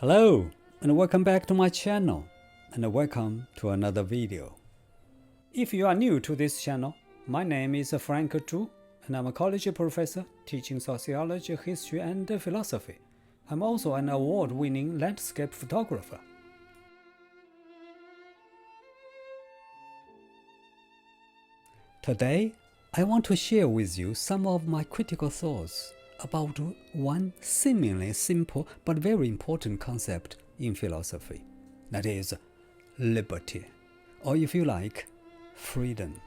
Hello and welcome back to my channel and welcome to another video. If you are new to this channel, my name is Frank Zhu and I'm a college professor teaching sociology, history and philosophy. I'm also an award-winning landscape photographer. Today, I want to share with you some of my critical thoughts about one seemingly simple but very important concept in philosophy, that is, liberty, or if you like, freedom.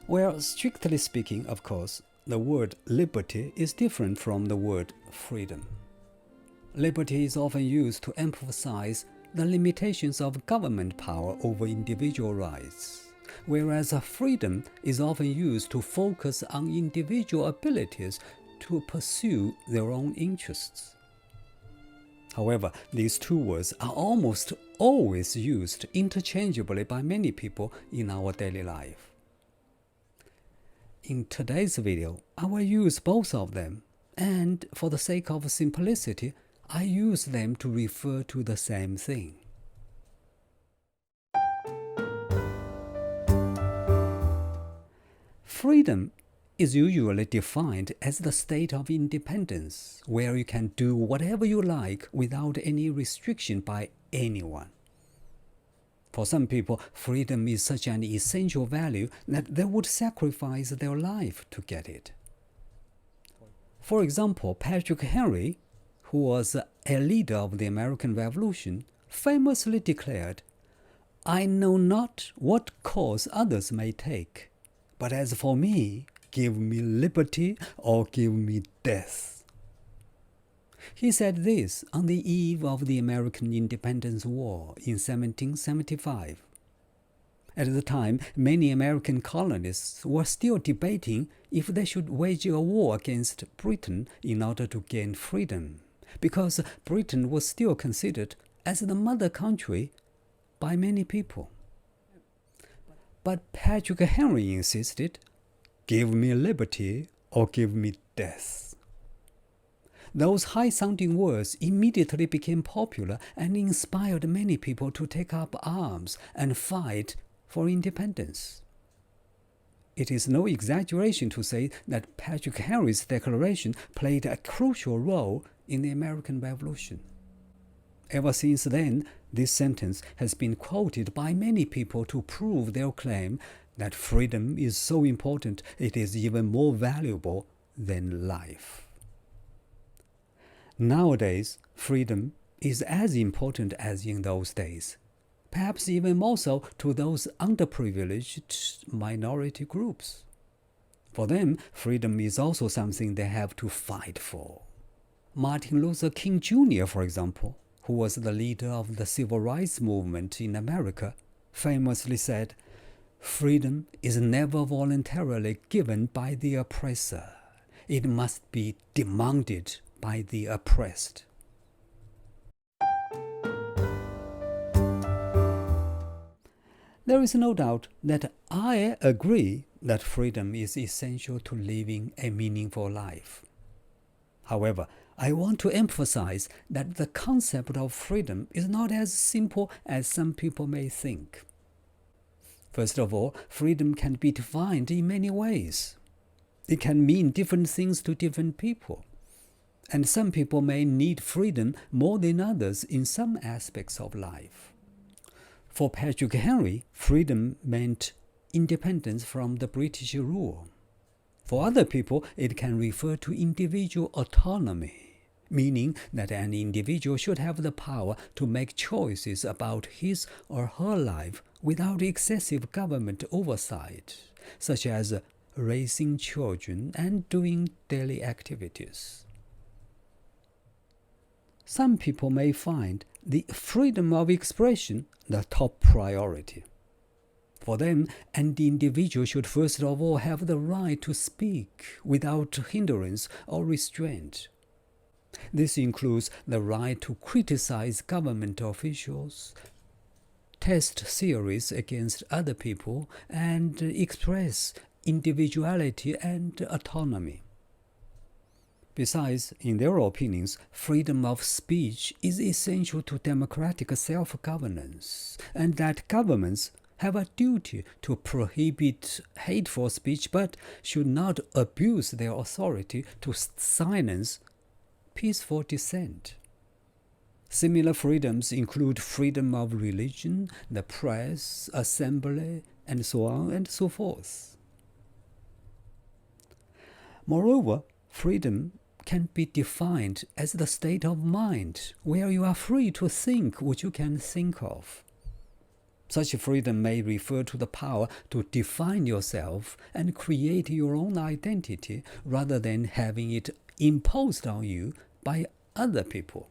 Well, strictly speaking, of course, the word liberty is different from the word freedom. Liberty is often used to emphasize the limitations of government power over individual rights, whereas freedom is often used to focus on individual abilities to pursue their own interests. However, these two words are almost always used interchangeably by many people in our daily life. In today's video, I will use both of them, and for the sake of simplicity, I use them to refer to the same thing. Freedom is usually defined as the state of independence, where you can do whatever you like without any restriction by anyone. For some people, freedom is such an essential value that they would sacrifice their life to get it. For example, Patrick Henry, who was a leader of the American Revolution, famously declared, "I know not what course others may take, but as for me, give me liberty or give me death." He said this on the eve of the American Independence War in 1775. At the time, many American colonists were still debating if they should wage a war against Britain in order to gain freedom, because Britain was still considered as the mother country by many people. But Patrick Henry insisted, "Give me liberty or give me death." Those high-sounding words immediately became popular and inspired many people to take up arms and fight for independence. It is no exaggeration to say that Patrick Henry's declaration played a crucial role in the American Revolution. Ever since then, this sentence has been quoted by many people to prove their claim that freedom is so important it is even more valuable than life. Nowadays, freedom is as important as in those days, perhaps even more so to those underprivileged minority groups. For them, freedom is also something they have to fight for. Martin Luther King Jr., for example, who was the leader of the civil rights movement in America, famously said, "Freedom is never voluntarily given by the oppressor. It must be demanded by the oppressed." There is no doubt that I agree that freedom is essential to living a meaningful life. However, I want to emphasize that the concept of freedom is not as simple as some people may think. First of all, freedom can be defined in many ways. It can mean different things to different people, and some people may need freedom more than others in some aspects of life. For Patrick Henry, freedom meant independence from the British rule. For other people, it can refer to individual autonomy, meaning that an individual should have the power to make choices about his or her life without excessive government oversight, such as raising children and doing daily activities. Some people may find the freedom of expression the top priority. For them, an individual should first of all have the right to speak without hindrance or restraint. This includes the right to criticize government officials, test theories against other people, and express individuality and autonomy. Besides, in their opinions, freedom of speech is essential to democratic self-governance, and that governments have a duty to prohibit hateful speech but should not abuse their authority to silence peaceful dissent. Similar freedoms include freedom of religion, the press, assembly, and so on and so forth. Moreover, freedom can be defined as the state of mind where you are free to think what you can think of. Such freedom may refer to the power to define yourself and create your own identity rather than having it imposed on you by other people.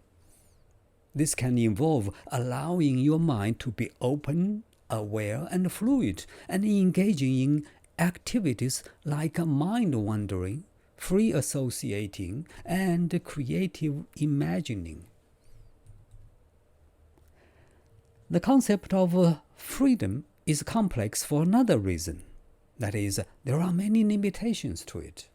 This can involve allowing your mind to be open, aware, and fluid, and engaging in activities like mind-wandering, free associating, and creative imagining. The concept of freedom is complex for another reason. That is, there are many limitations to it.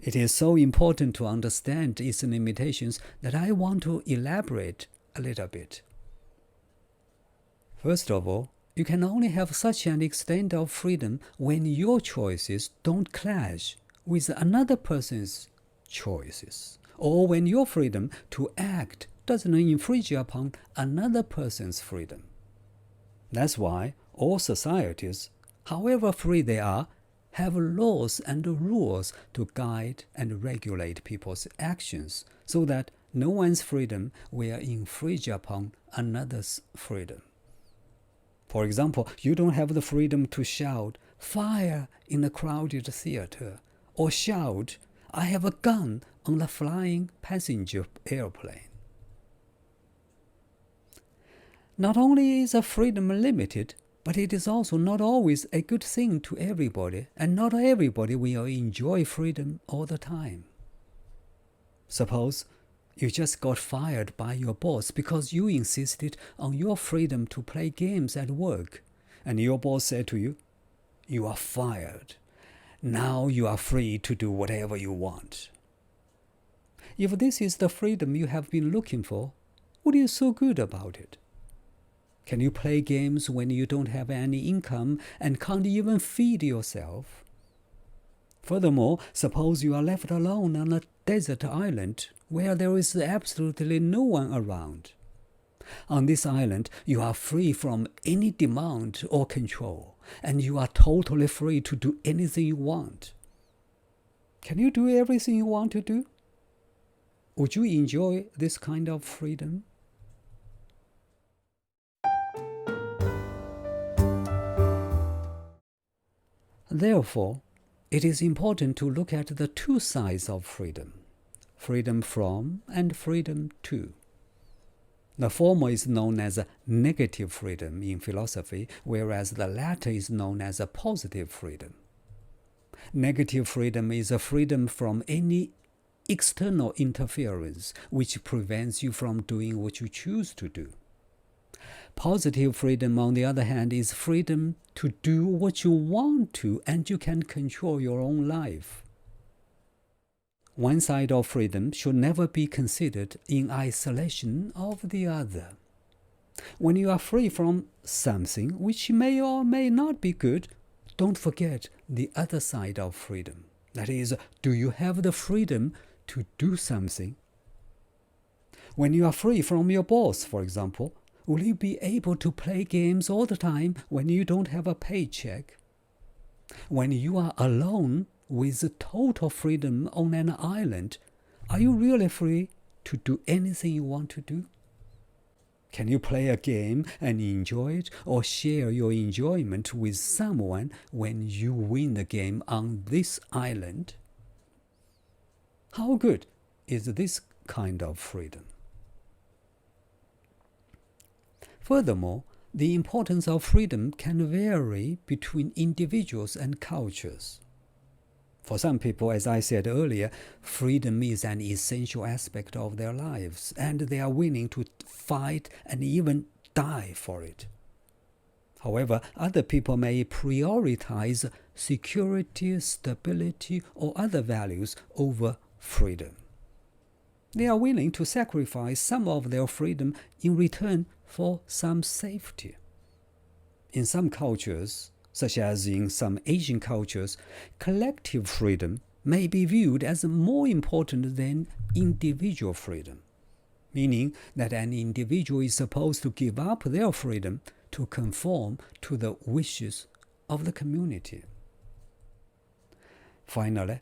It is so important to understand its limitations that I want to elaborate a little bit. First of all, you can only have such an extent of freedom when your choices don't clash with another person's choices, or when your freedom to act doesn't infringe upon another person's freedom. That's why all societies, however free they are, have laws and rules to guide and regulate people's actions so that no one's freedom will infringe upon another's freedom. For example, you don't have the freedom to shout, "Fire!" in a crowded theater, or shout, "I have a gun!" on a flying passenger airplane. Not only is a freedom limited, but it is also not always a good thing to everybody, and not everybody will enjoy freedom all the time. Suppose you just got fired by your boss because you insisted on your freedom to play games at work, and your boss said to you, "You are fired. Now you are free to do whatever you want." If this is the freedom you have been looking for, what is so good about it? Can you play games when you don't have any income and can't even feed yourself? Furthermore, suppose you are left alone on a desert island where there is absolutely no one around. On this island, you are free from any demand or control, and you are totally free to do anything you want. Can you do everything you want to do? Would you enjoy this kind of freedom? Therefore, it is important to look at the two sides of freedom, freedom from and freedom to. The former is known as negative freedom in philosophy, whereas the latter is known as a positive freedom. Negative freedom is a freedom from any external interference which prevents you from doing what you choose to do. Positive freedom, on the other hand, is freedom to do what you want to, and you can control your own life. One side of freedom should never be considered in isolation of the other. When you are free from something which may or may not be good, don't forget the other side of freedom. That is, do you have the freedom to do something? When you are free from your boss, for example, will you be able to play games all the time when you don't have a paycheck? When you are alone with total freedom on an island, are you really free to do anything you want to do? Can you play a game and enjoy it, or share your enjoyment with someone when you win the game on this island? How good is this kind of freedom? Furthermore, the importance of freedom can vary between individuals and cultures. For some people, as I said earlier, freedom is an essential aspect of their lives, and they are willing to fight and even die for it. However, other people may prioritize security, stability, or other values over freedom. They are willing to sacrifice some of their freedom in return for some safety. In some cultures, such as in some Asian cultures, collective freedom may be viewed as more important than individual freedom, meaning that an individual is supposed to give up their freedom to conform to the wishes of the community. Finally,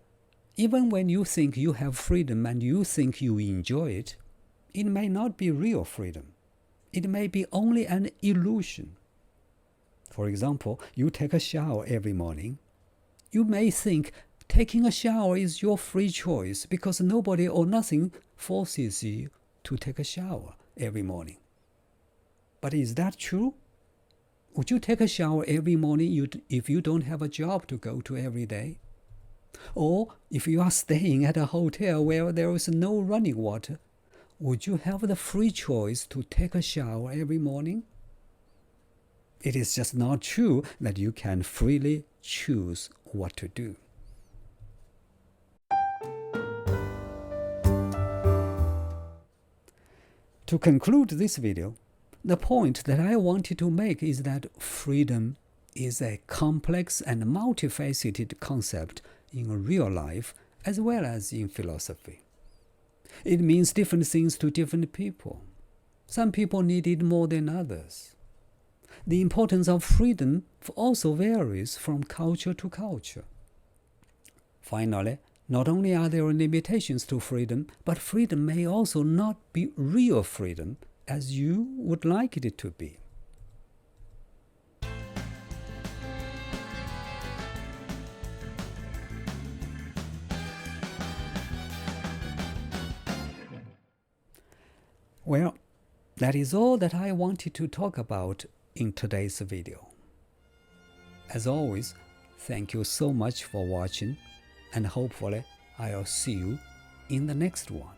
even when you think you have freedom and you think you enjoy it, it may not be real freedom. It may be only an illusion. For example, you take a shower every morning. You may think taking a shower is your free choice because nobody or nothing forces you to take a shower every morning. But is that true? Would you take a shower every morning if you don't have a job to go to every day? Or if you are staying at a hotel where there is no running water, would you have the free choice to take a shower every morning? It is just not true that you can freely choose what to do. To conclude this video, the point that I wanted to make is that freedom is a complex and multifaceted concept in real life as well as in philosophy. It means different things to different people. Some people need it more than others. The importance of freedom also varies from culture to culture. Finally, not only are there limitations to freedom, but freedom may also not be real freedom as you would like it to be. Well, that is all that I wanted to talk about in today's video. As always, thank you so much for watching, and hopefully I'll see you in the next one.